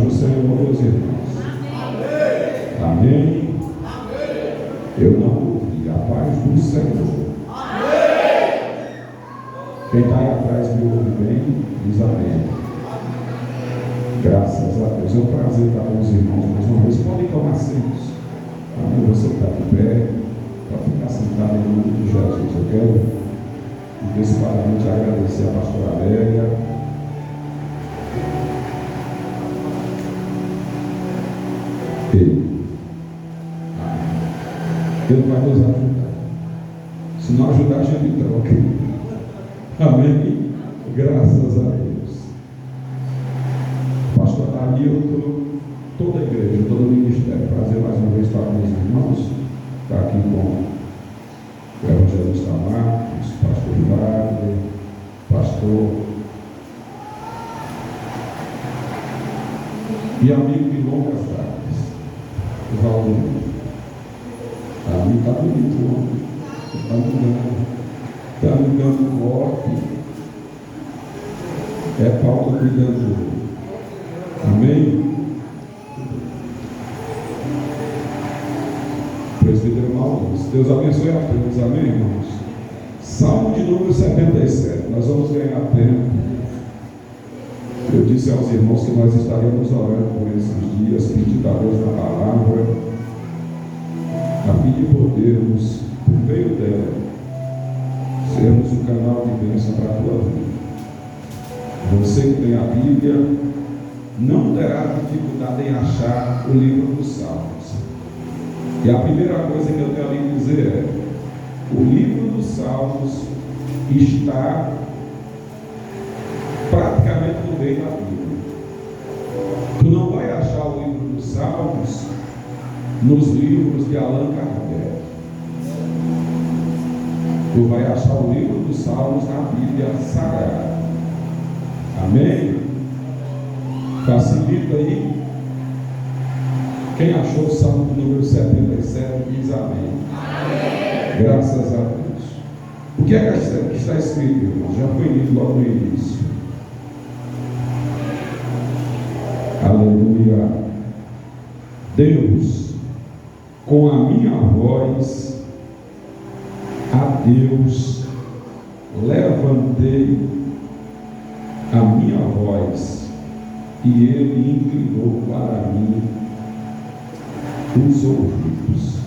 do Senhor, meus irmãos. Amém. Eu não ouvi. A paz do Senhor. Quem está aí atrás me ouve bem, diz amém. Graças a Deus. É um prazer estar com os irmãos mais uma vez. Podem tomar assentos. Amém. Você que está de pé, para ficar sentado em nome de Jesus. Eu quero, antecipadamente, agradecer a pastora Amélia. Deus vai nos ajudar. Se não ajudar, a gente troca. Amém? Graças a Deus. Pastor Danilton, toda a igreja, todo o ministério. Prazer mais uma vez estar com os irmãos. Estar aqui com o evangelista Marcos, pastor Wagner, pastor e amigo de longas datas, o Valdir. Ali está bonito, está mudando o corpo. É Paulo cuidando. Amém? Presbítero Maurício, Deus abençoe a todos, amém, irmãos? Salmo de número 77, nós vamos ganhar tempo. Eu disse aos irmãos que nós estaremos orando por esses dias, pedindo a Deus na palavra, a fim de podermos, por meio dela, sermos um canal de bênção para a tua vida. Você que tem a Bíblia não terá dificuldade em achar o livro dos Salmos. E a primeira coisa que eu tenho a lhe dizer é: o livro dos Salmos está praticamente no meio da Bíblia. Tu não vai achar o livro dos Salmos nos livros de Allan Kardec. Tu vai achar o livro dos Salmos na Bíblia Sagrada. Amém? Facilita aí. Quem achou o Salmo número 77 diz amém. Amém. Graças a Deus. O que é que está escrito, irmãos? Já foi lido logo no início. Aleluia. Deus, com a minha voz, a Deus levantei a minha voz, e Ele inclinou para mim os ouvidos.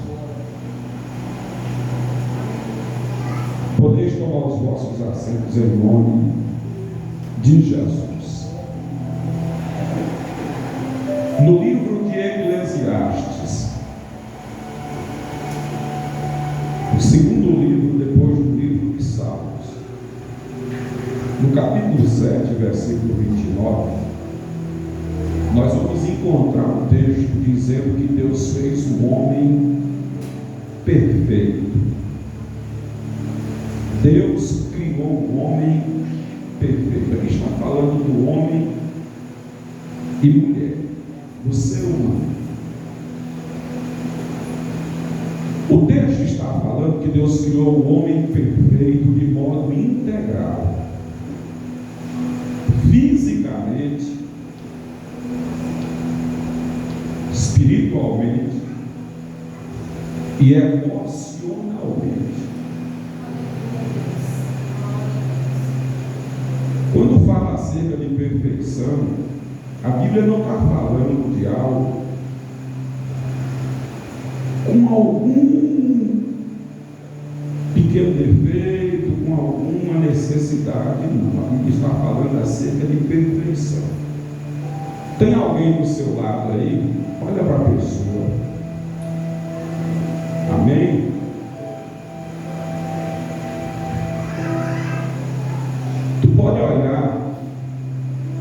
Podeis tomar os vossos assentos em nome de Jesus. No livro de Eclesiastes, o segundo livro depois do livro de Salmos, no capítulo 7, versículo 29, nós vamos encontrar um texto dizendo que Deus fez o homem perfeito. Deus criou o homem perfeito. Aqui está falando do homem e mulher, do ser humano. O texto está falando que Deus criou o homem perfeito de modo integral, fisicamente, espiritualmente e emocionalmente. Quando fala acerca de perfeição, a Bíblia não está falando de algo com algum pequeno defeito, com alguma necessidade, não. A Bíblia está falando acerca de perfeição. Tem alguém do seu lado aí? Olha para a pessoa. Amém? Tu pode olhar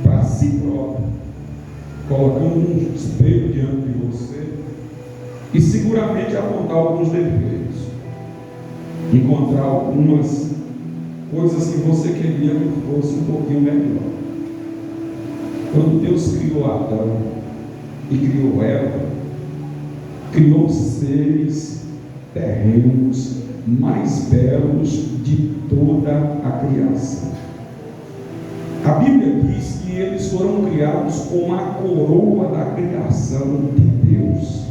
para si próprio, colocando um espelho diante de você, e seguramente apontar alguns defeitos, encontrar algumas coisas que você queria que fosse um pouquinho melhor. Quando Deus criou Adão e criou Eva, criou seres terrenos mais belos de toda a criação. A Bíblia diz que eles foram criados com a coroa da criação de Deus.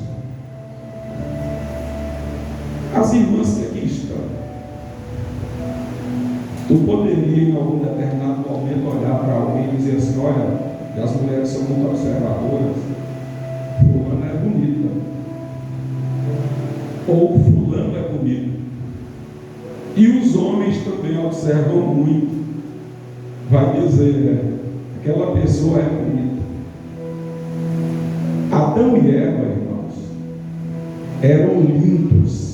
As irmãs que aqui estão, tu poderia em algum determinado momento olhar para alguém e dizer assim: olha, as mulheres são muito observadoras, fulana é bonita, ou fulano é bonito, e os homens também observam muito, vai dizer, aquela pessoa é bonita. Adão e Eva, irmãos, eram lindos.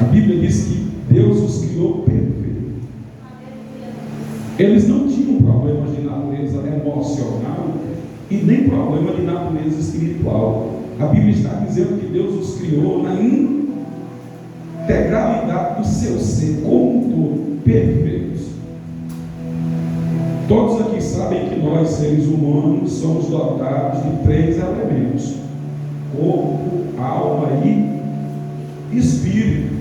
A Bíblia diz que Deus os criou perfeitos. Eles não tinham problemas de natureza emocional e nem problema de natureza espiritual. A Bíblia está dizendo que Deus os criou na integralidade do seu ser, como um todo, perfeitos. Todos aqui sabem que nós, seres humanos, somos dotados de 3 elementos: corpo, alma e espírito.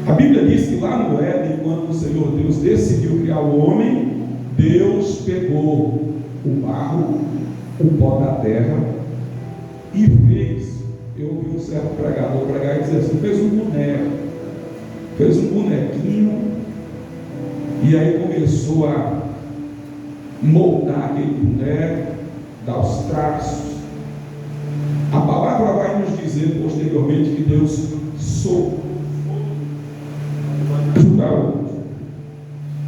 A Bíblia diz que lá no Éden, quando o Senhor Deus decidiu criar o homem, Deus pegou o barro, o pó da terra e fez. Eu ouvi um certo pregador pregar e dizer assim: fez um boneco, fez um bonequinho, e aí começou a moldar aquele boneco, dar os traços. A palavra vai nos dizer posteriormente que Deus soprou.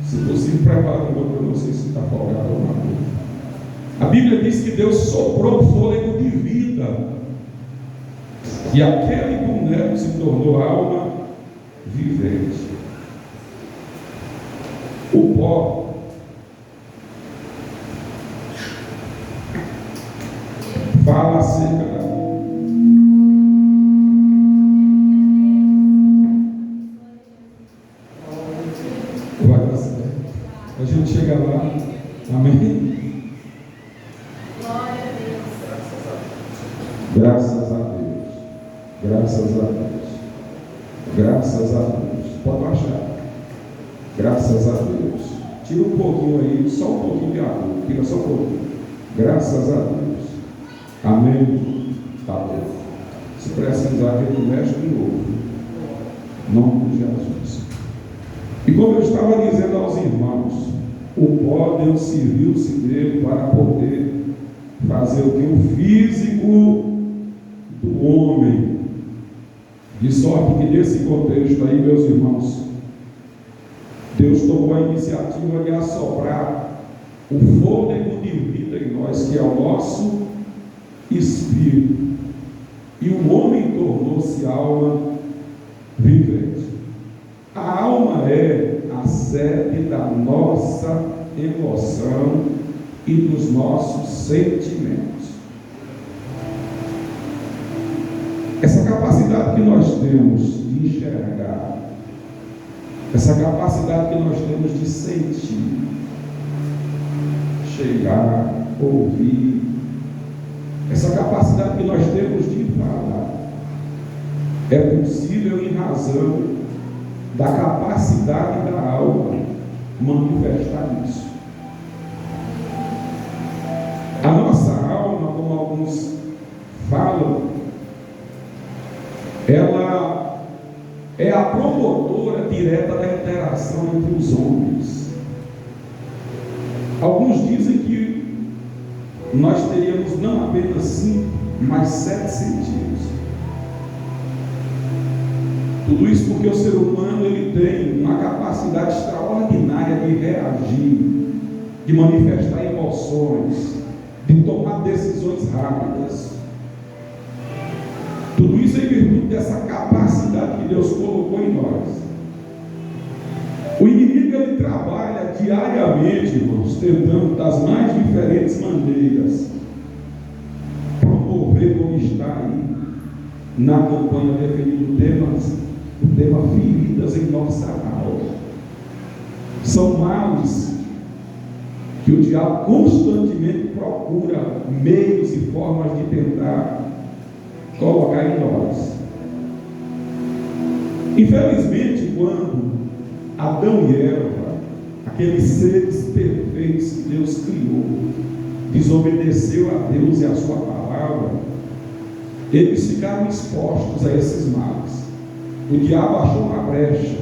Se possível, prepara um outro, eu não sei se está folgado ou não. A Bíblia diz que Deus soprou fôlego de vida, e aquele boneco se tornou alma vivente. O pó fala acerca da a gente chega lá, amém? Glória a Deus. Graças a Deus, graças a Deus, graças a Deus. Pode baixar. Graças a Deus. Tira um pouquinho aí, só um pouquinho de água, tira só um pouquinho. Graças a Deus, amém? Tá bom. Se precisar, a gente mexe de novo. Em nome de Jesus. E como eu estava dizendo aos irmãos, o pó Deus serviu-se dele para poder fazer o que? O físico do homem. De sorte que nesse contexto aí, meus irmãos, Deus tomou a iniciativa de assoprar o fôlego de vida em nós, que é o nosso espírito. E o homem tornou-se alma vivente. A alma é a sede da nossa emoção e dos nossos sentimentos. Essa capacidade que nós temos de enxergar, essa capacidade que nós temos de sentir, chegar, ouvir, essa capacidade que nós temos de falar, é possível em razão da capacidade da alma manifestar isso. A nossa alma, como alguns falam, ela é a promotora direta da interação entre os homens. Alguns dizem que nós teríamos não apenas 5, mas 7 sentidos. Tudo isso porque o ser humano ele tem uma capacidade extraordinária de reagir, de manifestar emoções, de tomar decisões rápidas. Tudo isso é em virtude dessa capacidade que Deus colocou em nós. O inimigo ele trabalha diariamente, irmãos, tentando das mais diferentes maneiras promover, como está aí na campanha definindo o tema feridas em nossa alma. São males que o diabo constantemente procura meios e formas de tentar colocar em nós. Infelizmente, quando Adão e Eva, aqueles seres perfeitos que Deus criou, desobedeceu a Deus e a sua palavra, eles ficaram expostos a esses males. O diabo achou uma brecha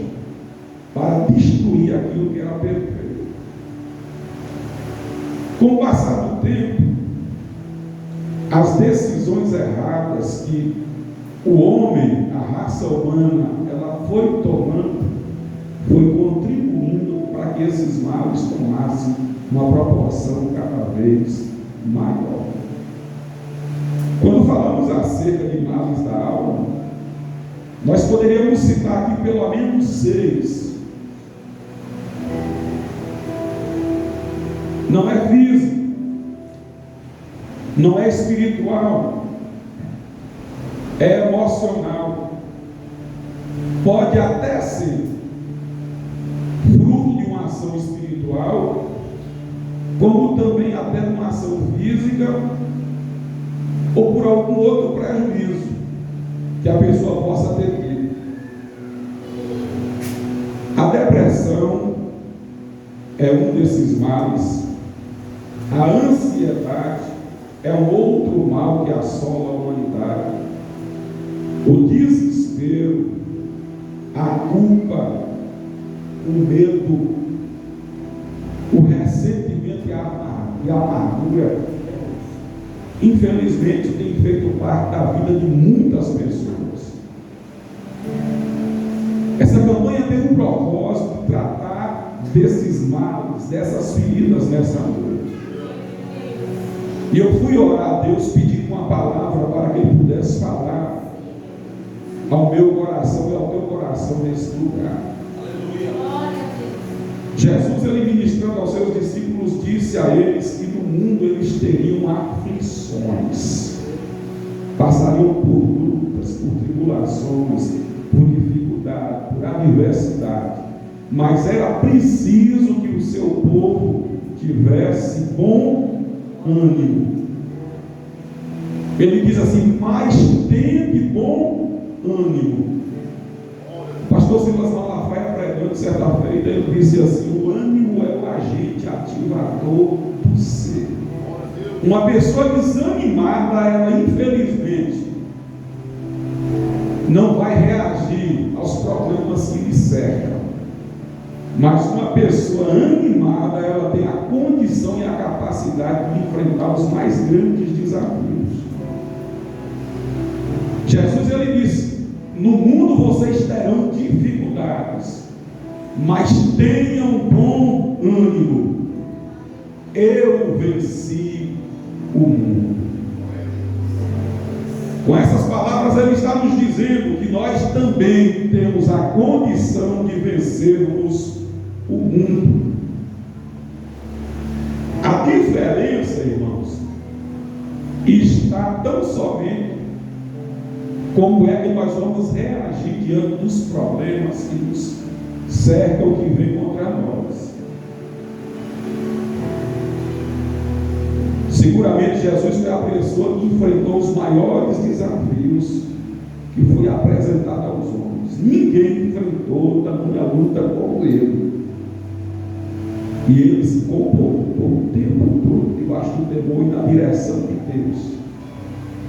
para destruir aquilo que era perfeito. Com o passar do tempo, as decisões erradas que o homem, a raça humana, ela foi tomando, foi contribuindo para que esses males tomassem uma proporção cada vez maior. Quando falamos acerca de males da alma, nós poderíamos citar aqui pelo menos 6. Não é físico, não é espiritual, é emocional. Pode até ser fruto de uma ação espiritual, como também até de uma ação física, ou por algum outro prejuízo que a pessoa possa ter. A depressão é um desses males. A ansiedade é um outro mal que assola a humanidade. O desespero, a culpa, o medo, o ressentimento e a amargura, infelizmente, tem feito parte da vida de muitas pessoas. Essa campanha tem um propósito de tratar desses males, dessas feridas nessa noite. E eu fui orar a Deus, pedir uma palavra para que Ele pudesse falar ao meu coração e ao teu coração nesse lugar. Jesus, ele ministrando aos seus discípulos, disse a eles que no mundo eles teriam aflições, passariam por lutas, por tribulações, por dificuldade, por adversidade, mas era preciso que o seu povo tivesse bom ânimo. Ele diz assim: mas tende bom ânimo. O pastor Silas Malafaia, pregando certa feita, ele disse assim: o ânimo é o agente ativador do ser. Uma pessoa desanimada, ela infelizmente não vai reagir aos problemas que lhe cercam. Mas uma pessoa animada, ela tem a condição e a capacidade de enfrentar os mais grandes desafios. Jesus, ele disse: no mundo vocês terão dificuldades, mas tenham bom ânimo. Eu venci o mundo. Com essas palavras, ele está nos dizendo que nós também temos a condição de vencermos o mundo. A diferença, irmãos, está tão somente como é que nós vamos reagir diante dos problemas que nos cercam, que vêm contra nós. Seguramente Jesus foi a pessoa que enfrentou os maiores desafios que foi apresentado aos homens. Ninguém enfrentou tamanha luta como ele. E ele se comportou o tempo todo debaixo do temor e da direção de Deus.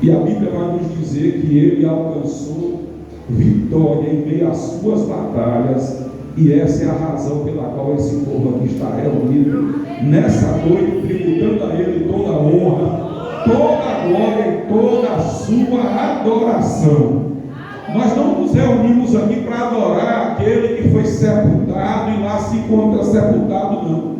E a Bíblia vai nos dizer que ele alcançou vitória em meio às suas batalhas, e essa é a razão pela qual esse povo aqui está reunido nessa noite, tributando a ele toda a honra, toda a glória e toda a sua adoração. Nós não nos reunimos aqui para adorar aquele que foi sepultado e lá se encontra sepultado, não.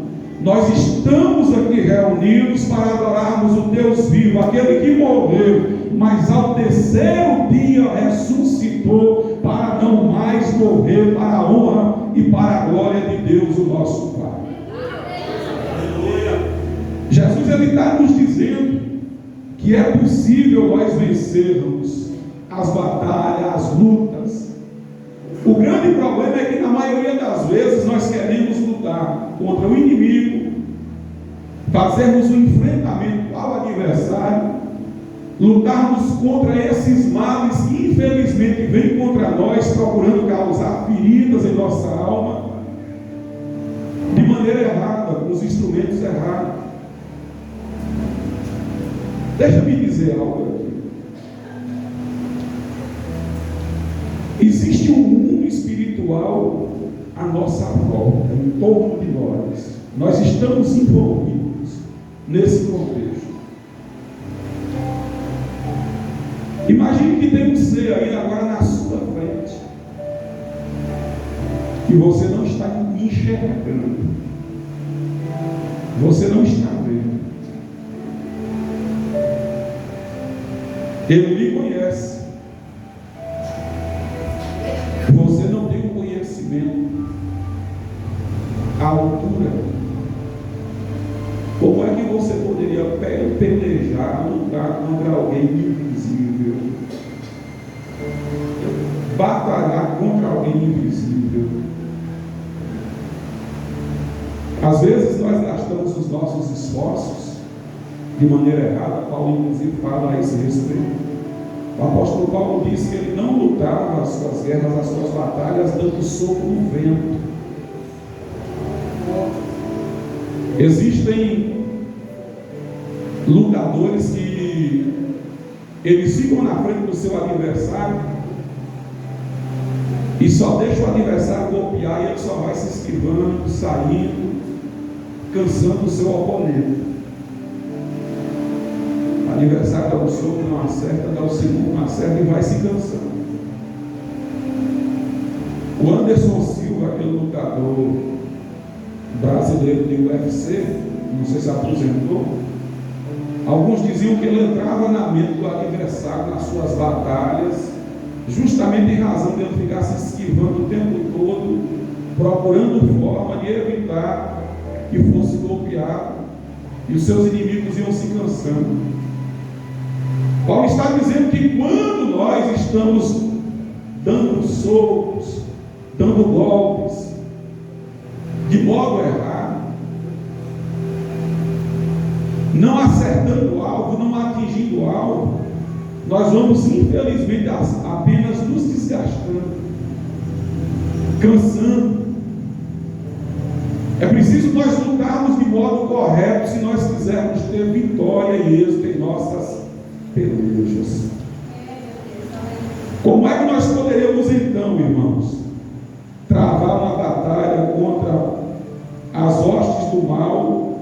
Nós estamos aqui reunidos para adorarmos o Deus vivo, aquele que morreu, mas ao terceiro dia ressuscitou para não mais morrer, para a honra e para a glória de Deus, o nosso Pai. Jesus, ele está nos dizendo que é possível nós vencermos as batalhas, as lutas. O grande problema é que na maioria das vezes nós queremos lutar contra o inimigo, fazermos um enfrentamento ao adversário, lutarmos contra esses males que infelizmente vêm contra nós, procurando causar feridas em nossa alma, de maneira os instrumentos errados. Deixa-me dizer algo aqui. Existe um mundo espiritual à nossa volta, em torno de nós. Nós estamos envolvidos nesse contexto. Imagine que tem um ser aí agora na sua frente, que você não está enxergando, você não está vendo. Ele lhe conhece, você não tem o conhecimento, a altura. Como é que você poderia pelejar, lutar contra alguém invisível? Batalhar contra alguém invisível? Às vezes nós gastamos os nossos esforços de maneira errada. Paulo inclusive fala a esse respeito. O apóstolo Paulo disse que ele não lutava as suas guerras, as suas batalhas dando soco no vento. Existem lutadores que eles ficam na frente do seu adversário e só deixam o adversário golpear, e ele só vai se esquivando, saindo, cansando o seu oponente. O adversário dá um soco, não acerta, dá o segundo, não acerta e vai se cansando. O Anderson Silva, aquele lutador brasileiro de UFC, não sei se aposentou, alguns diziam que ele entrava na mente do adversário nas suas batalhas, justamente em razão de ele ficar se esquivando o tempo todo, procurando forma de evitar que fosse golpeado, e os seus inimigos iam se cansando. Paulo está dizendo que quando nós estamos dando socos, dando golpes, de modo errado, não acertando o alvo, não atingindo o alvo, nós vamos infelizmente apenas nos desgastando, cansando. É preciso nós lutarmos de modo correto se nós quisermos ter vitória e êxito em nossas pelejas. Como é que nós poderíamos então, irmãos, travar uma batalha contra as hostes do mal,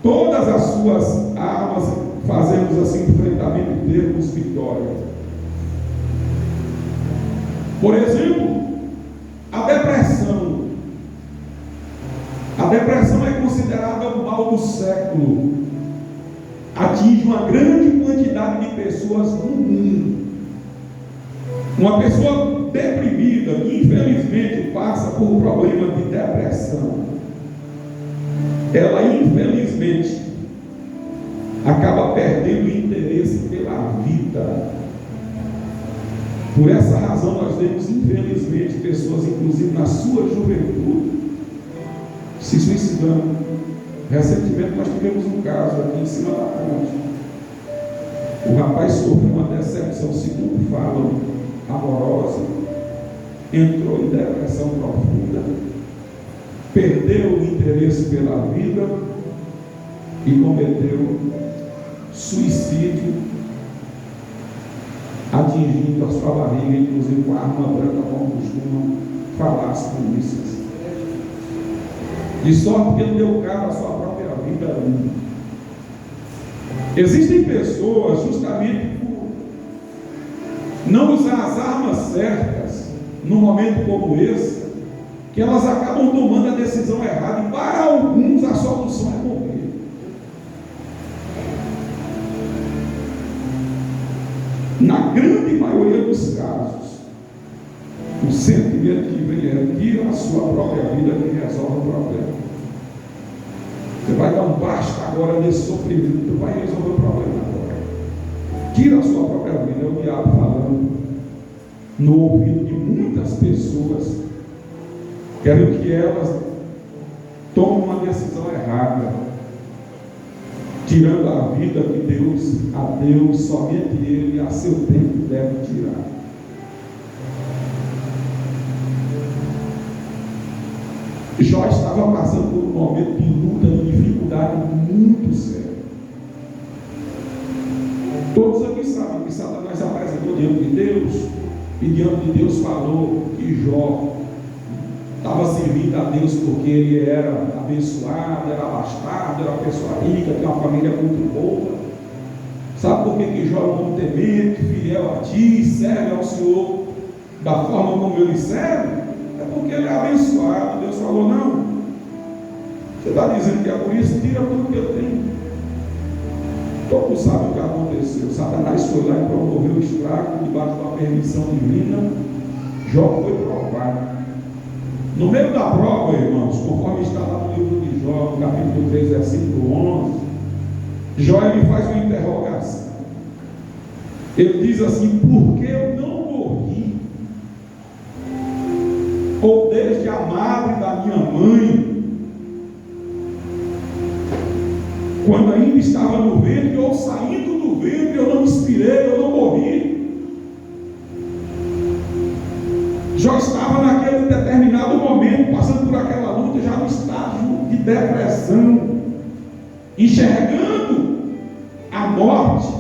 todas as suas armas, fazemos assim enfrentamento e termos vitória? Por exemplo, a depressão. A depressão é considerada o mal do século. Atinge uma grande quantidade de pessoas no mundo. Uma pessoa deprimida, que infelizmente passa por um problema de depressão, ela infelizmente acaba perdendo o interesse pela vida. Por essa razão nós temos infelizmente pessoas, inclusive na sua juventude, se suicidando. Recentemente nós tivemos um caso aqui em cima da ponte. O rapaz sofreu uma decepção, segundo falam, amorosa, entrou em depressão profunda, perdeu o interesse pela vida e cometeu suicídio, atingindo a sua barriga, inclusive com a arma branca, como costumam falar as polícias. De sorte que ele deu cabo à sua própria vida. Existem pessoas, justamente por não usar as armas certas, num momento como esse, que elas acabam tomando a decisão errada, e para alguns a solução é morrer. Na grande maioria dos casos, o sentimento que vem é: tira a sua própria vida, que resolve o problema. Você vai dar um basta agora nesse sofrimento, tu vai resolver o problema agora. Tira a sua própria vida. É o diabo falando no ouvido de muitas pessoas, querendo que elas tomem uma decisão errada, tirando a vida que a Deus, somente Ele, a seu tempo, deve tirar. Jó estava passando por um momento de luta, de dificuldade muito sério. Todos aqui sabem que Satanás apresentou diante de Deus, e diante de Deus falou que Jó estava servindo a Deus porque ele era abençoado, era abastado, era uma pessoa rica, tinha uma família muito boa. Sabe por que Jó é um homem temente, fiel a ti, serve ao Senhor da forma como ele serve? É porque ele é abençoado. Deus falou: não, você está dizendo que é por isso, tira tudo que eu tenho. Todos sabem o que aconteceu. Satanás foi lá e promoveu o estrago debaixo da permissão divina. Jó foi provado. No meio da prova, irmãos, conforme está lá no livro de Jó, no capítulo 3, versículo 11, Jó ele faz uma interrogação. Ele diz assim: por que eu não morri? Ou desde a madre da minha mãe, quando ainda estava no ventre, ou saindo do ventre, eu não expirei, eu não morri. Jó estava naquele determinado momento, passando por aquela luta, já no estágio de depressão, enxergando a morte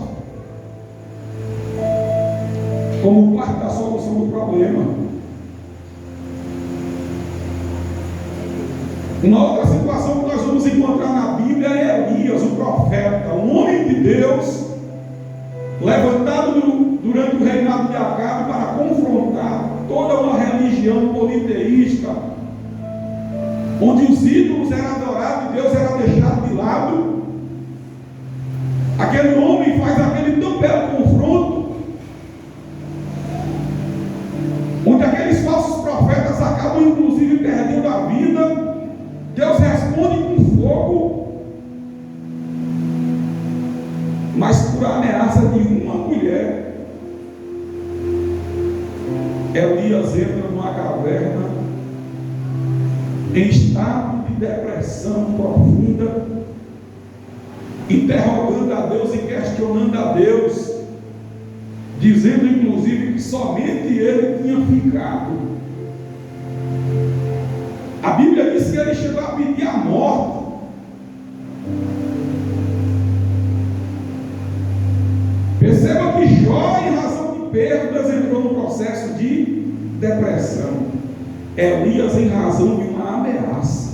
como parte da solução do problema. Uma outra situação que nós vamos encontrar na Bíblia é Elias, o profeta, um homem de Deus, levantado durante o reinado de Acabe para confrontar toda uma religião politeísta, onde os ídolos eram adorados e Deus era deixado de lado. Aquele homem faz aquele tão belo confronto, onde aqueles falsos profetas acabam inclusive perdendo a vida. Deus responde com fogo, mas por ameaça de uma mulher, Elias entra numa caverna em estado de depressão profunda, interrogando a Deus e questionando a Deus, dizendo inclusive que somente ele tinha ficado. A Bíblia diz que ele chegou a pedir a morte. Perceba que Jó, em razão de perdas, entrou no processo de depressão. Elias, em razão de uma ameaça.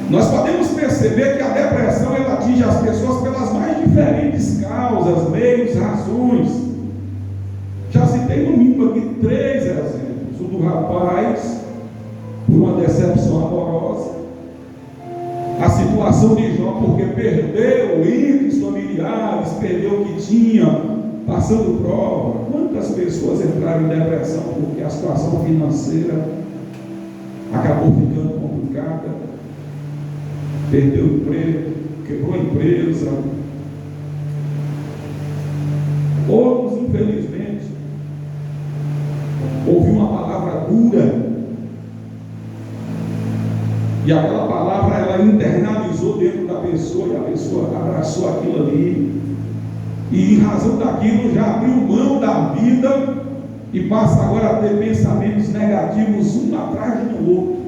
Nós podemos perceber que a depressão ela atinge as pessoas pelas mais diferentes causas, meios, razões. Já citei no mínimo aqui 3 exemplos. O do rapaz, por uma decepção amorosa. A situação de Jó, porque perdeu entes familiares, perdeu o que tinha, passando prova. Quantas pessoas entraram em depressão porque a situação financeira acabou ficando complicada, perdeu o emprego, quebrou a empresa. Outros, infelizmente, ouviu uma palavra dura, e aquela palavra ela internalizou dentro da pessoa, e a pessoa abraçou aquilo ali, e em razão daquilo já abriu mão da vida e passa agora a ter pensamentos negativos um atrás do outro.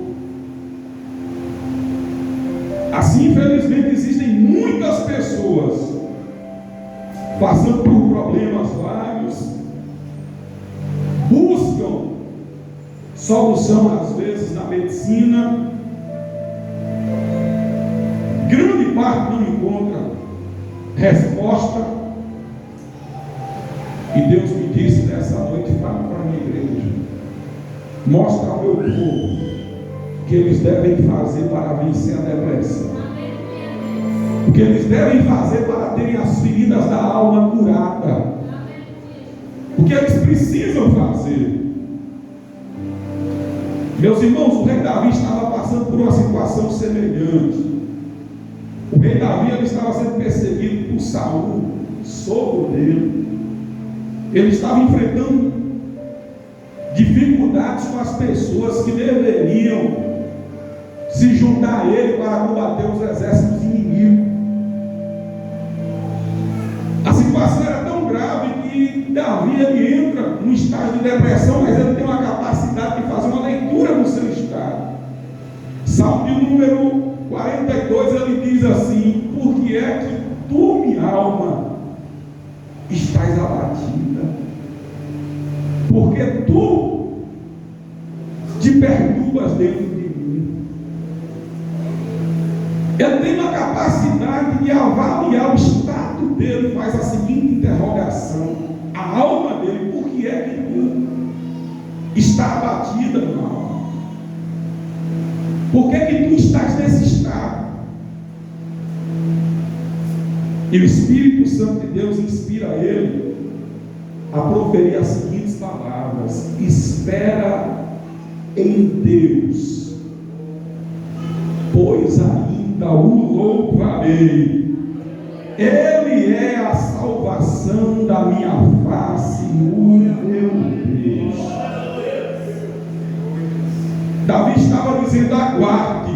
Assim, infelizmente, existem muitas pessoas passando por problemas vários, buscam solução às vezes na medicina, grande parte não encontra resposta, e Deus me disse nessa noite: fala para a minha igreja, mostra ao meu povo o que eles devem fazer para vencer a depressão, o que eles devem fazer para terem as feridas da alma curadas, o que eles precisam fazer. Meus irmãos, o rei Davi estava passando por uma situação semelhante. O rei Davi ele estava sendo perseguido por Saul, sogro dele. Ele estava enfrentando dificuldades com as pessoas que deveriam se juntar a ele para combater os exércitos inimigos. A situação era tão grave que Davi ele entra num estágio de depressão, mas ele tem uma capacidade de fazer uma leitura diz assim: por que é que tu, minha alma, estás abatida? Porque tu te perturbas dentro de mim. Ele tem uma capacidade de avaliar o estado dele, faz a seguinte interrogação: a alma dele, por que é que tu está abatida, minha alma? Por que é que tu estás nesse estado? E o Espírito Santo de Deus inspira ele a proferir as seguintes palavras: espera em Deus, pois ainda o louvarei. Ele é a salvação da minha face, o meu Deus. Davi estava dizendo: aguarde,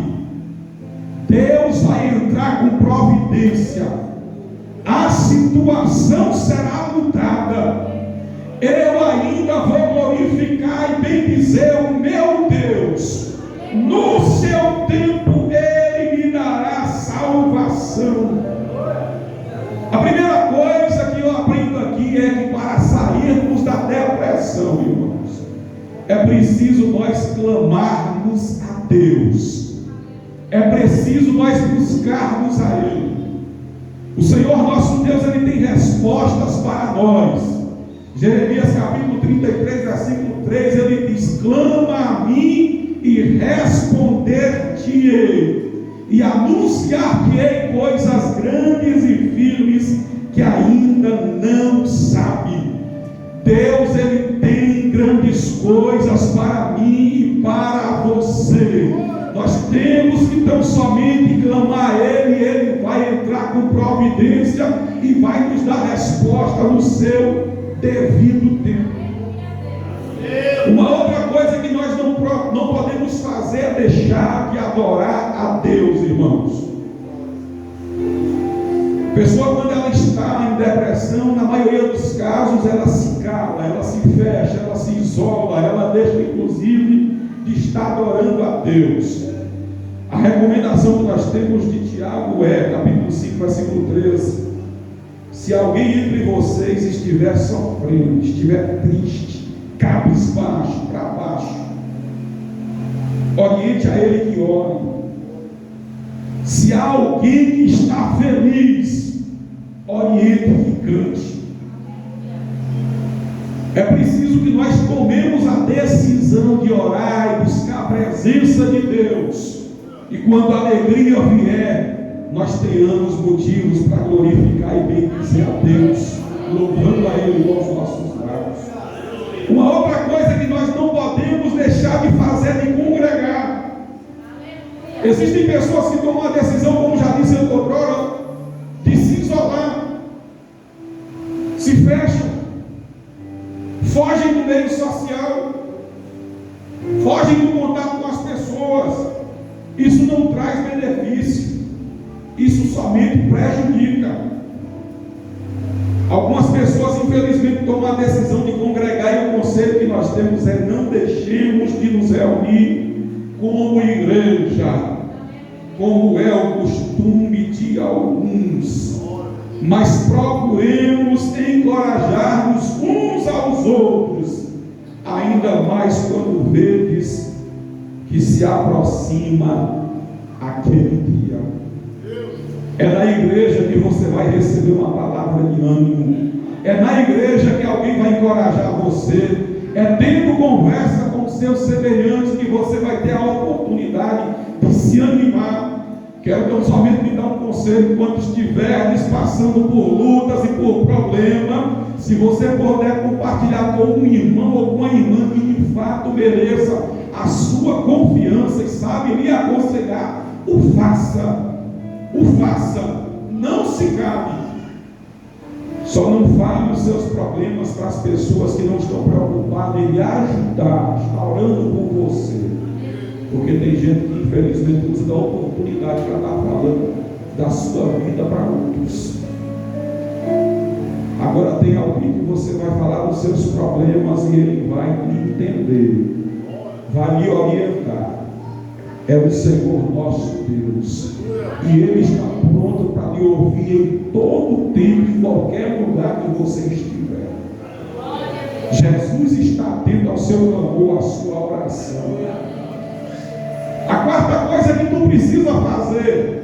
Deus vai entrar com providência, a situação será mudada, eu ainda vou glorificar e bendizer o meu Deus, no seu tempo Ele me dará salvação. A primeira coisa que eu aprendo aqui é que para sairmos da depressão, irmãos, é preciso nós clamarmos a Deus, é preciso nós buscarmos a Ele. O Senhor nosso Deus, Ele tem respostas para nós. Jeremias capítulo 33, versículo 3, Ele diz: clama a mim e responder-te-ei, e anunciar-te-ei coisas grandes e firmes que ainda não sabe. Deus, Ele tem grandes coisas para mim e para você. Nós temos que tão somente clamar a Ele, e Ele vai entrar com providência e vai nos dar resposta no seu devido tempo. Uma outra coisa que nós não podemos fazer é deixar de adorar a Deus, irmãos. A pessoa, quando ela está em depressão, na maioria dos casos, ela se cala, ela se fecha, ela se isola, ela deixa inclusive de estar adorando a Deus. A recomendação que nós temos de Tiago é, capítulo 5, versículo 13: se alguém entre vocês estiver sofrendo, estiver triste, cabisbaixo, para baixo, oriente a ele que ore. Se há alguém que está feliz, oriente que cante. É preciso que nós tomemos a decisão de orar e buscar a presença de Deus, e quando a alegria vier, nós tenhamos motivos para glorificar e bendizer a Deus, louvando a Ele com os nossos lábios. Uma outra coisa que nós não podemos deixar de fazer é de congregar. Existem pessoas que tomam a decisão, como já disse outrora, de se isolar, se fecham, fogem do meio social, fogem do contato com as pessoas. Isso não traz benefício, isso somente prejudica. Algumas pessoas infelizmente tomam a decisão de congregar, e o conselho que nós temos é: não deixemos de nos reunir como igreja, como é o costume de alguns, mas procuremos encorajar-nos uns aos outros, ainda mais quando vedes que se aproxima aquele dia. É na igreja que você vai receber uma palavra de ânimo, é na igreja que alguém vai encorajar você, é tendo conversa com seus semelhantes que você vai ter a oportunidade de se animar. Quero tão somente lhe dar um conselho: enquanto estiveres passando por lutas e por problemas, se você puder compartilhar com um irmão ou com uma irmã que de fato mereça a sua confiança e sabe lhe aconselhar, o faça, não se cale. Só não fale os seus problemas para as pessoas que não estão preocupadas em lhe ajudar, está orando por você, porque tem gente que infelizmente usa da oportunidade para estar falando da sua vida para outros. Agora tem alguém que você vai falar dos seus problemas e ele vai lhe entender, vai lhe orientar. É o Senhor nosso Deus, e Ele está pronto para lhe ouvir em todo tempo, em qualquer lugar que você estiver. Jesus está atento ao seu clamor, à sua oração. A quarta coisa que tu precisa fazer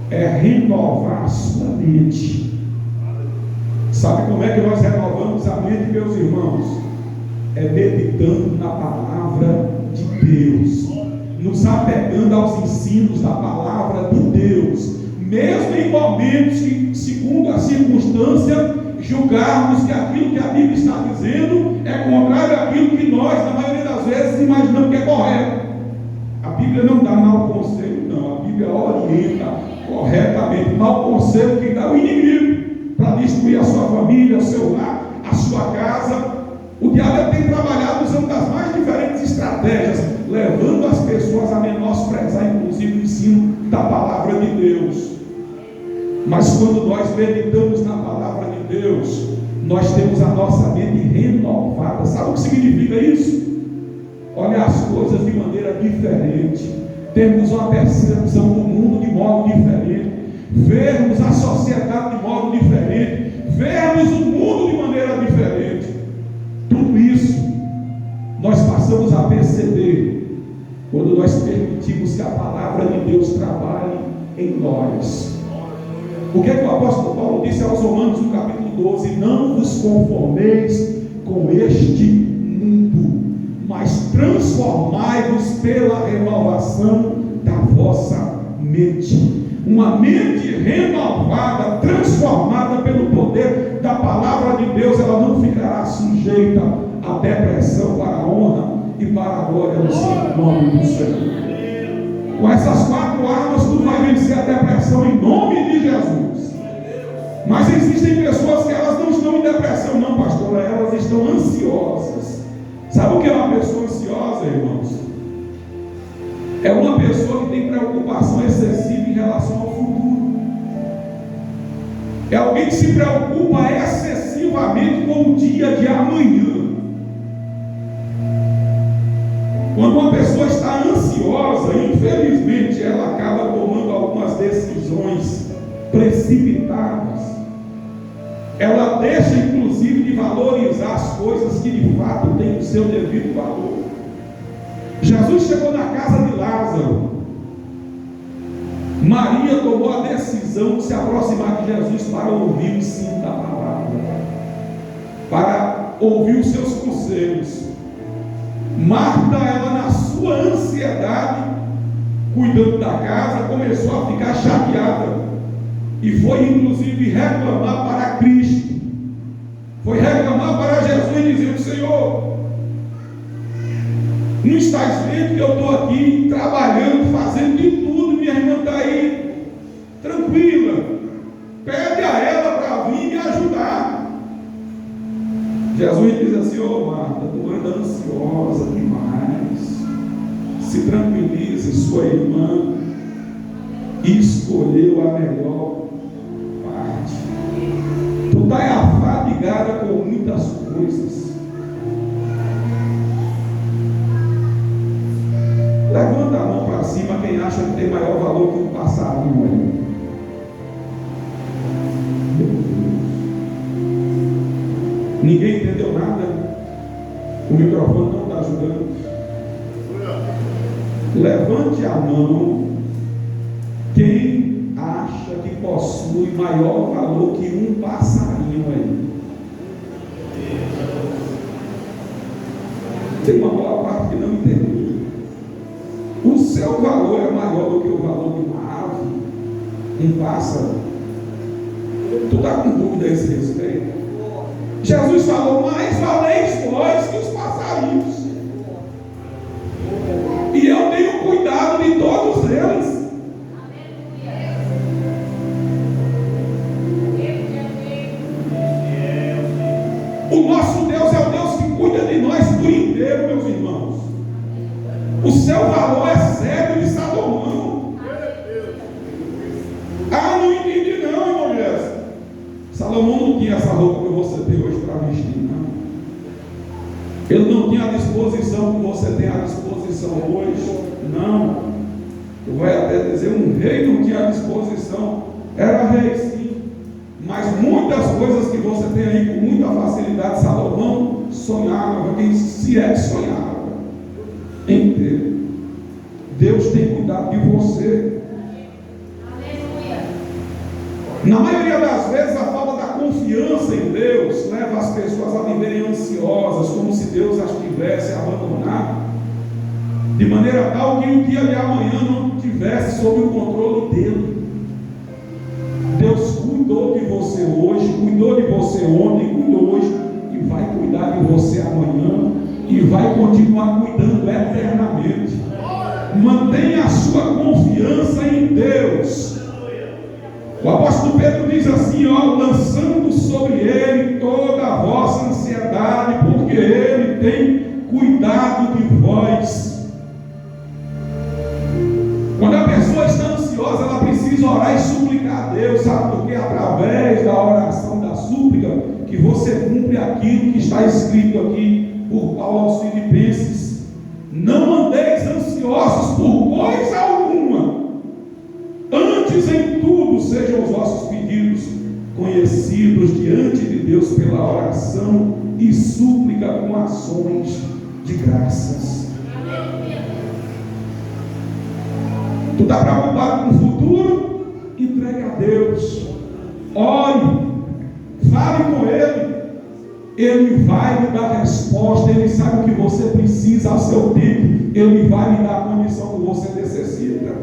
é renovar a sua mente. Sabe como é que nós renovamos a mente, meus irmãos? É meditando na palavra de Deus, nos apegando aos ensinos da palavra de Deus, mesmo em momentos que, segundo a circunstância, julgarmos que aquilo que a Bíblia está dizendo é contrário àquilo que nós, na maioria das vezes, imaginamos que é correto. A Bíblia não dá mau conselho, não. A Bíblia orienta corretamente. Mau conselho que dá o inimigo para destruir a sua família, o seu lar, a sua casa. O diabo tem trabalhado usando as mais diferentes estratégias, levando as pessoas a menosprezar, inclusive, o ensino da palavra de Deus. Mas quando nós meditamos na palavra de Deus, nós temos a nossa mente renovada. Sabe o que significa isso? Olhar as coisas de maneira diferente, termos uma percepção do mundo de modo diferente, vermos a sociedade de modo diferente, vermos o mundo de maneira diferente. Tudo isso nós passamos a perceber quando nós permitimos que a palavra de Deus trabalhe em nós. O que é que o apóstolo Paulo disse aos Romanos no capítulo 12? Não vos conformeis com este mundo, mas transformai-vos pela renovação da vossa mente. Uma mente renovada, transformada pelo poder da palavra de Deus, ela não ficará sujeita à depressão, para a honra e para a glória do santo nome do Senhor. Com essas quatro armas, tu vai vencer a depressão em nome de Jesus. Mas existem pessoas que elas não estão em depressão, não, pastor, elas estão ansiosas. Sabe o que é uma pessoa ansiosa, irmãos? É uma pessoa que tem preocupação excessiva em relação ao futuro. É alguém que se preocupa excessivamente com o dia de amanhã. Quando uma pessoa está ansiosa, infelizmente ela acaba tomando algumas decisões precipitadas. Ela deixa inclusive de valorizar as coisas que de fato têm o seu devido valor. Jesus chegou na casa de Lázaro. Maria tomou a decisão de se aproximar de Jesus para ouvir o ensino da palavra, para ouvir os seus conselhos. Marta, ela na sua ansiedade, cuidando da casa, começou a ficar chateada e foi inclusive reclamar para Cristo, foi reclamar para Jesus, dizendo: Senhor, não estás vendo que eu estou aqui trabalhando, fazendo de tudo, minha irmã está aí tranquila, pede a ela para vir me ajudar. Jesus diz assim: ô Marta, tu anda ansiosa demais, se tranquilize, sua irmã escolheu a melhor parte. Tu está afadigada com muitas coisas. Levanta a mão para cima quem acha que tem maior valor que um passarinho aí. Ninguém entendeu nada. O microfone não está ajudando. Levante a mão quem acha que possui maior valor que um passarinho aí. Tem uma boa parte que não entendeu. O seu valor é maior do que o valor de uma ave, um pássaro. Tu está com dúvida a esse respeito? Jesus falou: mais valeis vós que os passarinhos, e eu tenho cuidado de todos eles. O nosso Deus é o Deus que cuida de nós por inteiro, meus irmãos. O seu valor é sério de Salomão. Ah, não entendi não, irmão Jéssica. Salomão não tinha essa roupa que você tem hoje para vestir, não. Ele não tinha a disposição que você tem à disposição hoje, não. Tu vai até dizer, um rei não tinha disposição. Era rei, sim. Mas muitas coisas que você tem aí com muita facilidade, Salomão sonhava, quem se é que sonhava em ter. Deus tem cuidado de você. Na maioria das vezes, a falta da confiança em Deus leva as pessoas a viverem ansiosas, como se Deus as tivesse abandonado, de maneira tal que o dia de amanhã não estivesse sob o controle dele. Deus cuidou de você hoje, cuidou de você ontem, cuidou hoje e vai cuidar de você amanhã e vai continuar cuidando eternamente. Mantenha a sua confiança em Deus. O apóstolo Pedro diz assim, lançando sobre ele toda a vossa ansiedade, porque ele tem cuidado de vós. Quando a pessoa está ansiosa, ela precisa orar e suplicar a Deus, sabe? Porque através da oração, da súplica, que você cumpre aquilo que está escrito aqui por Paulo aos Filipenses. Não andeis ansiosos por coisa alguma. Antes em tudo sejam os vossos pedidos conhecidos diante de Deus pela oração e súplica com ações de graças. Tu está preocupado com o futuro? Entregue a Deus. Ore, fale com Ele. Ele vai lhe dar resposta. Ele sabe o que você precisa ao seu tempo. Ele vai lhe dar a condição que você necessita.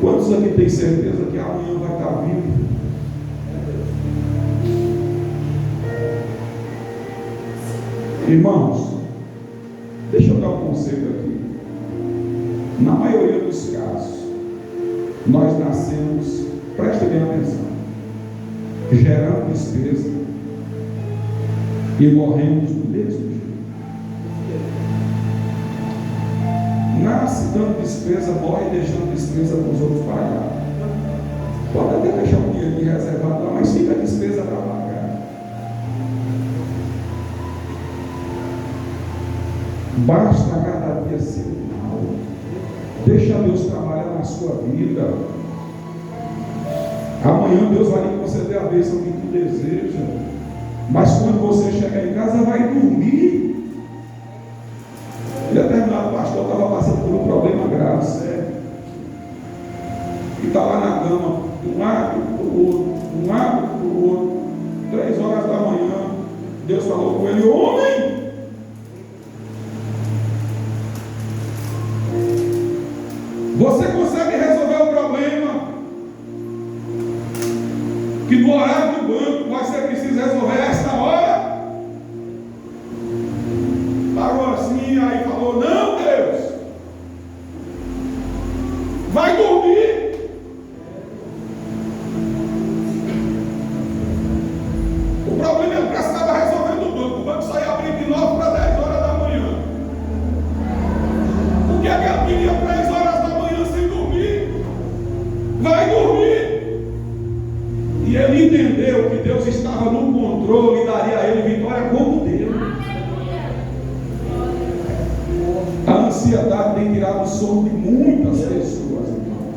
Quantos aqui tem certeza que amanhã vai estar vivo? Irmãos, deixa eu dar um conselho aqui. Na maioria dos casos, nós nascemos, preste bem atenção, gerando despesa e morremos do mesmo jeito. Nasce dando despesa, morre deixando despesa para os outros pagar. Pode até deixar um dinheiro reservado lá, mas fica a despesa para pagar. Basta cada dia ser mal. Deixa Deus trabalhar na sua vida. Amanhã Deus vai lhe conceder a bênção que tu deseja. Mas quando você chegar em casa, vai dormir. Determinado pastor estava passando por um problema grave, sério. E está lá na cama, de um lado para o outro, de um lado para o outro. 3 horas da manhã, Deus falou com ele: homem! Você consegue resolver o problema que no horário do banco você precisa resolver esta hora? Parou assim, aí falou: não, Deus, vai dormir. O problema é que precisava resolver no banco. O banco só ia abrir de 9 para 10 horas da manhã. O que é que ele queria 3 horas da manhã sem dormir? Vai dormir. E ele entendeu que Deus estava no controle e daria a ele vitória como Deus. A ansiedade tem tirado o sono de muitas pessoas, irmãos.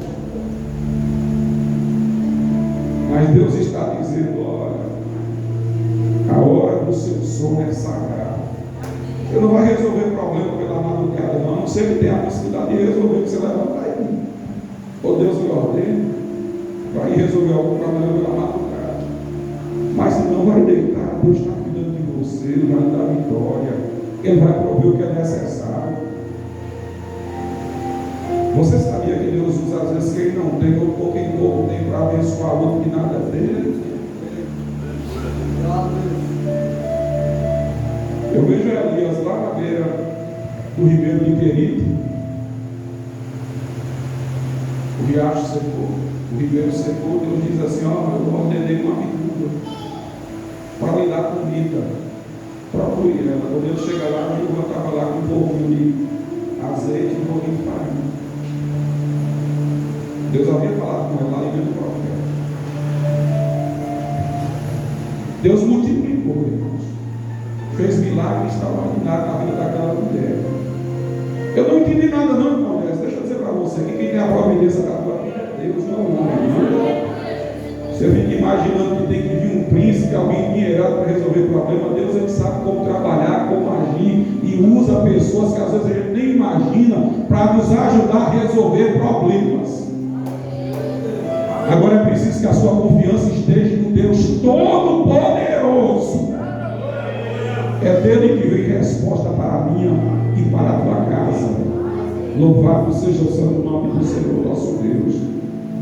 Mas Deus está dizendo: olha, a hora do seu sono é sagrada. Você não vai resolver problema pela madrugada, não. Não sei que tem a possibilidade de resolver, que você levantar aí. Ou Deus lhe ordena, vai resolver algum problema pela madrugada. Mas se não, vai deitar. Deus está cuidando de você, Ele vai lhe dar vitória. Ele vai prover o que é necessário. Você sabia que Deus usa às vezes quem não tem, ou quem pouco tem, para abençoar o outro que nada dele? Eu vejo Elias lá na beira do ribeiro de Querite. O riacho secou, o ribeiro secou. Deus diz assim: ó, eu ordenei uma viúva para lhe dar comida. Procure ela. Quando ele chega lá, a viúva estava lá com um pouquinho de azeite e um pouquinho de farinha. Deus havia falado com ela lá em meio do profeta. Deus multiplicou, irmãos. Fez milagre extraordinário na vida daquela mulher. Eu não entendi nada não, irmão. Deixa eu dizer para você que quem tem a providência da tua vida é Deus, não o homem. Você fica imaginando que tem que vir um príncipe, alguém endinheirado para resolver problema. Deus, ele sabe como trabalhar, como agir, e usa pessoas que às vezes a gente nem imagina para nos ajudar a resolver problemas. Agora é preciso que a sua confiança esteja no Deus Todo-Poderoso. É dele que vem resposta para a minha e para a tua casa. Louvado seja o santo nome do Senhor nosso Deus.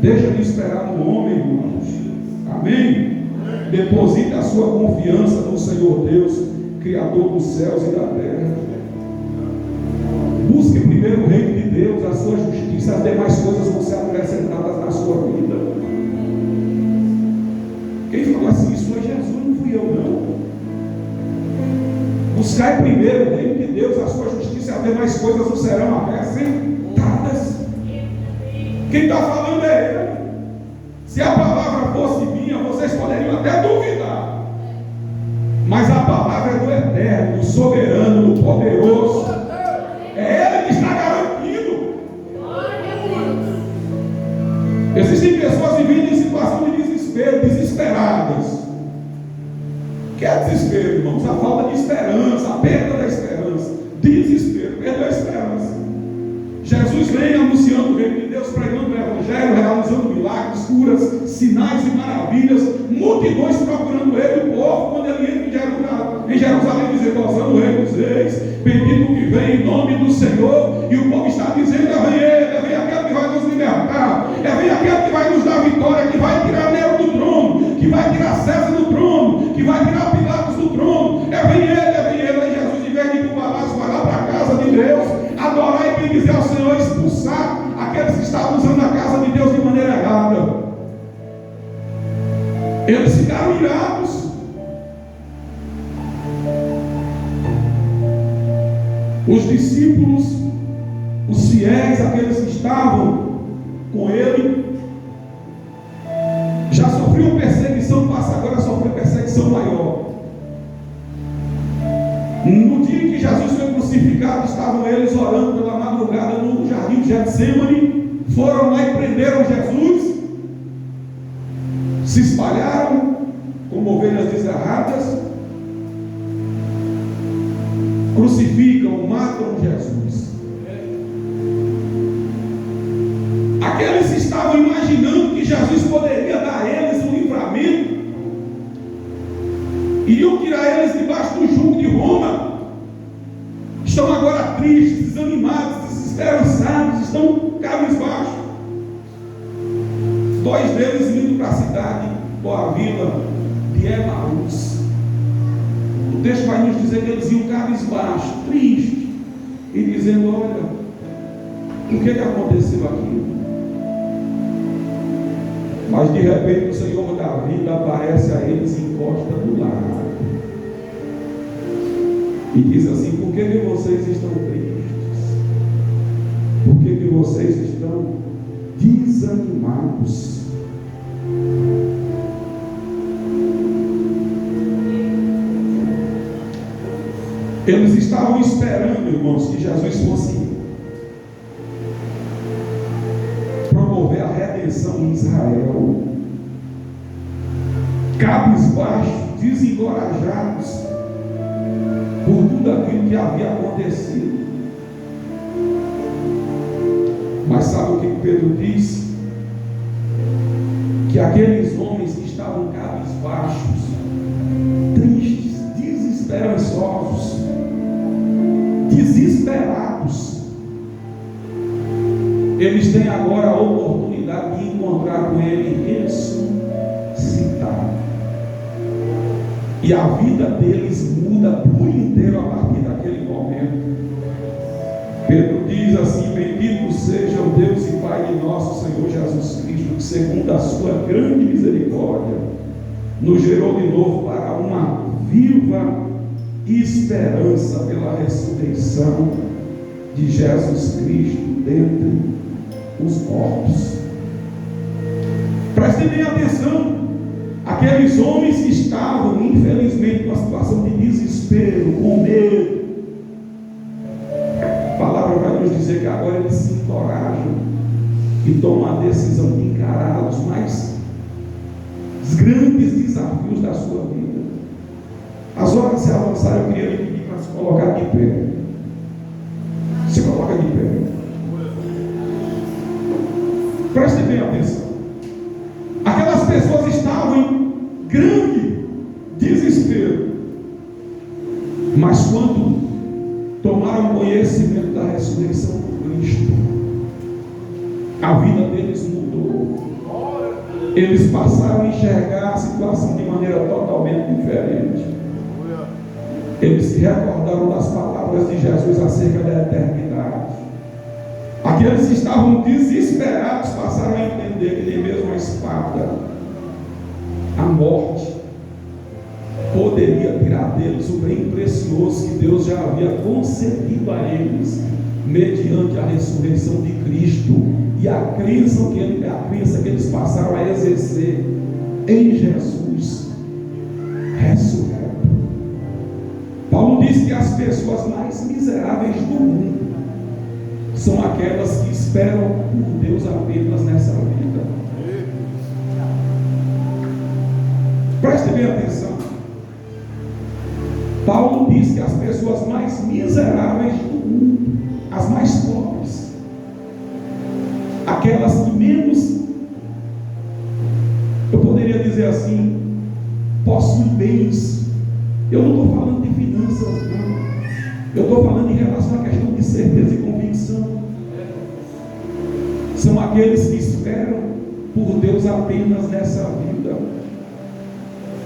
Deixa de esperar no homem, irmãos. Amém? Deposite a sua confiança no Senhor Deus, Criador dos céus e da terra. Busque primeiro o reino de Deus, a sua justiça, as demais coisas vão ser acrescentadas na sua vida. Quem falou assim? Isso foi Jesus, não fui eu não. Buscai primeiro o reino de Deus, a sua justiça, as demais coisas não serão acrescentadas. Quem está falando é Ele. Se a palavra fosse minha, vocês poderiam até duvidar, mas a palavra é do eterno, do soberano, do poderoso. É Ele que está garantido. Existem pessoas vivendo em situação de desespero, desesperadas. Que é desespero, irmãos? A falta de esperança, a perda da esperança. Desespero, perda da esperança. Jesus vem anunciando o reino de Deus, pregando o evangelho, realizando milagres, curas, sinais e maravilhas, multidões procurando ele. O povo, quando ele entra em Jerusalém, dizendo: "Hosana o rei dos reis, bendito que vem em nome do Senhor", e o povo está dizendo: "É vem ele, vem aquele que vai nos libertar, vem aquele que vai nos dar vitória, que vai tirar Nero do trono, que vai tirar César do trono, que vai tirar Pilatos do trono, vem ele, Aí Jesus, em vez de ir para o palácio, vai lá para a casa de Deus, adorar e bendizer ao Senhor, expulsar aqueles que estavam usando a casa de Deus de maneira errada. Eles ficaram irados. Os discípulos, os fiéis, aqueles que estavam com ele, já sofriam perseguição, passa agora a sofrer perseguição maior. No dia em que Jesus foi crucificado, estavam eles orando pela madrugada no jardim de Getsemane. Foram lá e prenderam Jesus, se espalharam como ovelhas desgarradas, crucificam, matam Jesus. Aqueles estavam imaginando que Jesus poderia dar a eles um livramento, iriam tirar eles debaixo do jugo de Roma. Estão agora tristes, desanimados, desesperançados, estão cabisbaixos. 2 deles indo para a cidade, ou a vila de Emaús. O texto vai nos dizer que eles iam cabisbaixos, tristes, e dizendo: "Olha, o que aconteceu aqui?" Mas de repente o Senhor da vida aparece a eles e encosta do lado e diz assim: "Por que vocês estão tristes? Por que vocês estão desanimados?" Eles estavam esperando, irmãos, que Jesus fosse promover a redenção em Israel. Cabisbaixos, desencorajados por tudo aquilo que havia acontecido. Mas sabe o que Pedro diz? Que aqueles homens que estavam cabisbaixos, tristes, desesperançosos, desesperados, eles têm agora a oportunidade de encontrar com Ele ressuscitado. E a vida deles muda por inteiro a partir daquele momento. Pedro diz assim: "Bendito seja o Deus e Pai de nosso Senhor Jesus Cristo, que segundo a sua grande misericórdia, nos gerou de novo para uma viva esperança pela ressurreição de Jesus Cristo dentre os mortos." Prestem bem atenção. Aqueles homens que estavam, infelizmente, numa situação de desespero, com medo, a palavra vai nos que agora eles se encorajam e tomam a decisão de encarar os mais grandes desafios da sua vida. As horas se avançaram, eu queria lhe pedir para se colocar de pé. Se coloca de pé. Preste bem atenção. Aquelas pessoas estavam em grande desespero, mas quando tomaram conhecimento da ressurreição de Cristo, a vida deles mudou. Eles passaram a enxergar a situação de maneira totalmente diferente. Eles se recordaram das palavras de Jesus acerca da eternidade. Aqueles que estavam desesperados passaram a entender que nem mesmo a espada, a morte, poderia tirar deles o bem precioso que Deus já havia concedido a eles, mediante a ressurreição de Cristo e a crença que eles passaram a exercer em Jesus ressurreto. Paulo diz que as pessoas mais miseráveis do mundo são aquelas que esperam por Deus apenas nessa vida. Preste bem atenção. Paulo diz que as pessoas mais miseráveis do mundo, as mais pobres, aquelas que menos, eu poderia dizer assim, possuem bens. Eu não estou falando de finanças, não. Eu estou falando em relação à questão de certeza e convicção. São aqueles que esperam por Deus apenas nessa vida.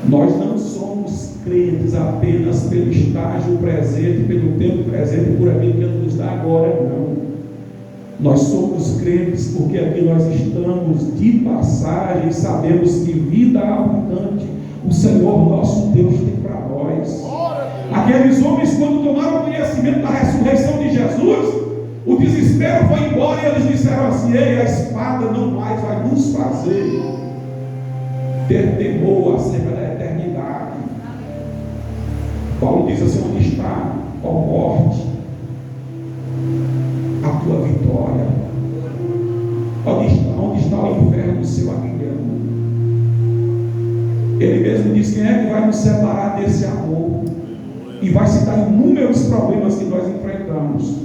Nós não somos crentes apenas pelo estágio presente, pelo tempo presente, por aquilo que Ele nos dá agora, não. Nós somos crentes porque aqui nós estamos de passagem, sabemos que vida abundante o Senhor nosso Deus tem para nós. Aqueles homens, quando tomaram conhecimento da ressurreição de Jesus, o desespero foi embora e eles disseram assim: ei, a espada não mais vai nos fazer ter temor acerca da eternidade. Paulo diz assim: onde está, ó morte, a tua vitória? Onde está o inferno, o seu aguilhão? Ele mesmo diz: quem é que vai nos separar desse amor? E vai citar inúmeros problemas que nós enfrentamos.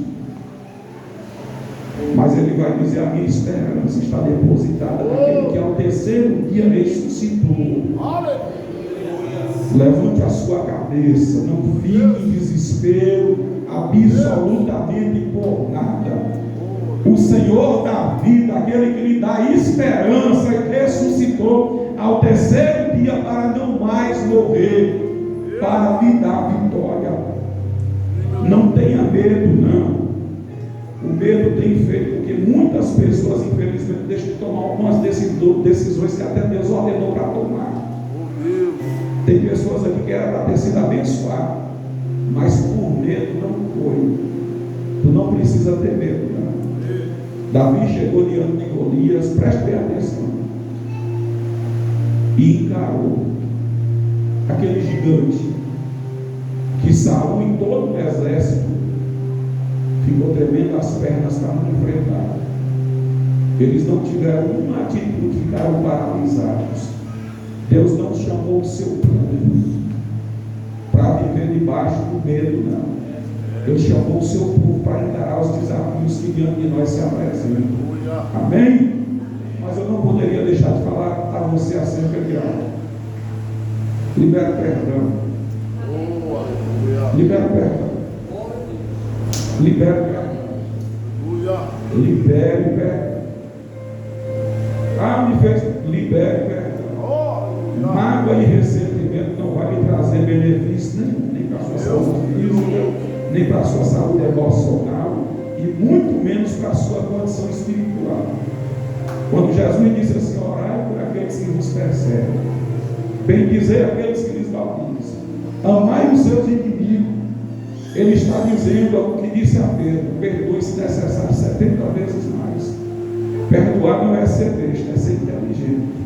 Mas ele vai dizer: a minha esperança está depositada naquele que ao terceiro dia ressuscitou. Levante a sua cabeça, não fique em desespero absolutamente por nada. O Senhor da vida, aquele que lhe dá esperança, ressuscitou ao terceiro dia para não mais morrer, para lhe dar vitória. Não tenha medo, não. O medo tem feito com que muitas pessoas, infelizmente, deixem de tomar algumas decisões que até Deus ordenou para tomar. Tem pessoas aqui que era para ter sido abençoado, mas por medo não foi. Tu não precisa ter medo, não. Davi chegou diante de Golias, preste bem atenção, e encarou aquele gigante que Saul e todo o exército ficou tremendo as pernas para não enfrentar. Eles não tiveram uma atitude, ficaram paralisados. Deus não chamou o seu povo para viver debaixo do medo, não. Ele chamou o seu povo para encarar os desafios que diante de nós se apresentam. Amém? Mas eu não poderia deixar de falar a você acerca de algo. Libera perdão. Libera perdão. Libera perdão. Libere perdão. Ah, me fez. Libere perdão. Mágoa e ressentimento não vai lhe trazer benefício nem para a sua saúde física, nem para a sua saúde emocional, e muito menos para a sua condição espiritual. Quando Jesus disse assim: orai por aqueles que vos perseguem, bendizer aqueles que lhes bautizam, amai os seus inimigos, ele está dizendo o que disse a Pedro: perdoe se necessário 70 vezes mais. Perdoar não é ser besta, é ser inteligente.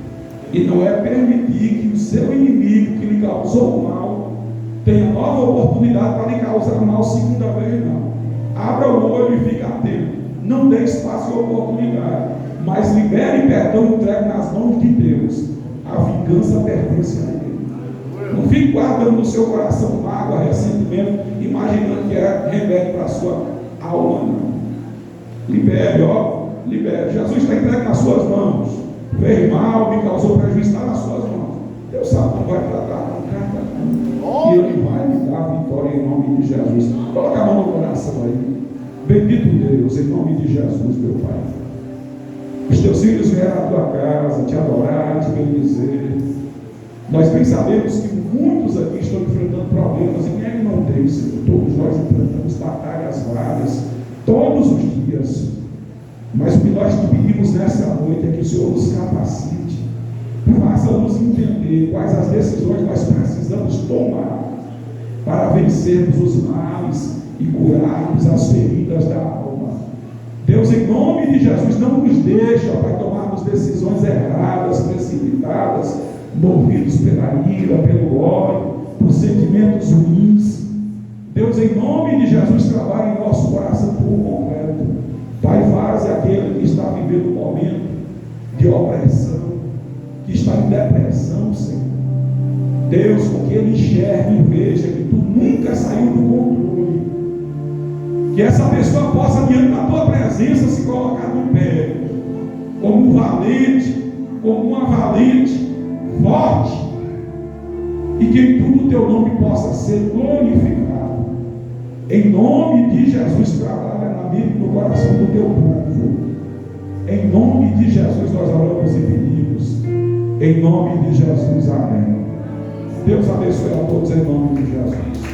E não é permitir que o seu inimigo que lhe causou mal tenha nova oportunidade para lhe causar mal segunda vez, não. Abra o olho e fique atento. não dê espaço e oportunidade, mas libere perdão e entregue nas mãos de Deus. A vingança pertence a Ele. Não fique guardando no seu coração mágoa, ressentimento, imaginando que é remédio para a sua alma, não. Libere, libere. Jesus está entregue nas suas mãos. Fez mal, me causou prejuízo, está nas suas mãos. Deus sabe como vai tratar, e Ele vai me dar a vitória em nome de Jesus. Coloca a mão no coração aí. Bendito Deus, em nome de Jesus, meu Pai. Os teus filhos vieram à tua casa te adorar, te bendizer. Nós bem sabemos que muitos aqui estão enfrentando problemas, e quem é que não tem, Senhor? Todos nós enfrentamos batalhas várias, todos os dias. Mas o que nós te pedimos nessa noite é que o Senhor nos capacite, faça-nos entender quais as decisões nós precisamos tomar para vencermos os males e curarmos as feridas da alma. Deus, em nome de Jesus, não nos deixa, Pai, tomarmos decisões erradas, precipitadas, movidos pela ira, pelo ódio, por sentimentos ruins. Deus, em nome de Jesus, trabalha em nosso coração por completo. Pai, faz aquele que está vivendo um momento de opressão, que está em depressão, Senhor. Deus, com que ele enxergue e veja que tu nunca saiu do controle. Que essa pessoa possa, diante da tua presença, se colocar no pé, como um valente, como uma valente, forte, e que em tudo o teu nome possa ser glorificado. Em nome de Jesus, trabalha na vida e no coração do teu povo. Em nome de Jesus nós oramos e pedimos. Em nome de Jesus, amém. Deus abençoe a todos em nome de Jesus.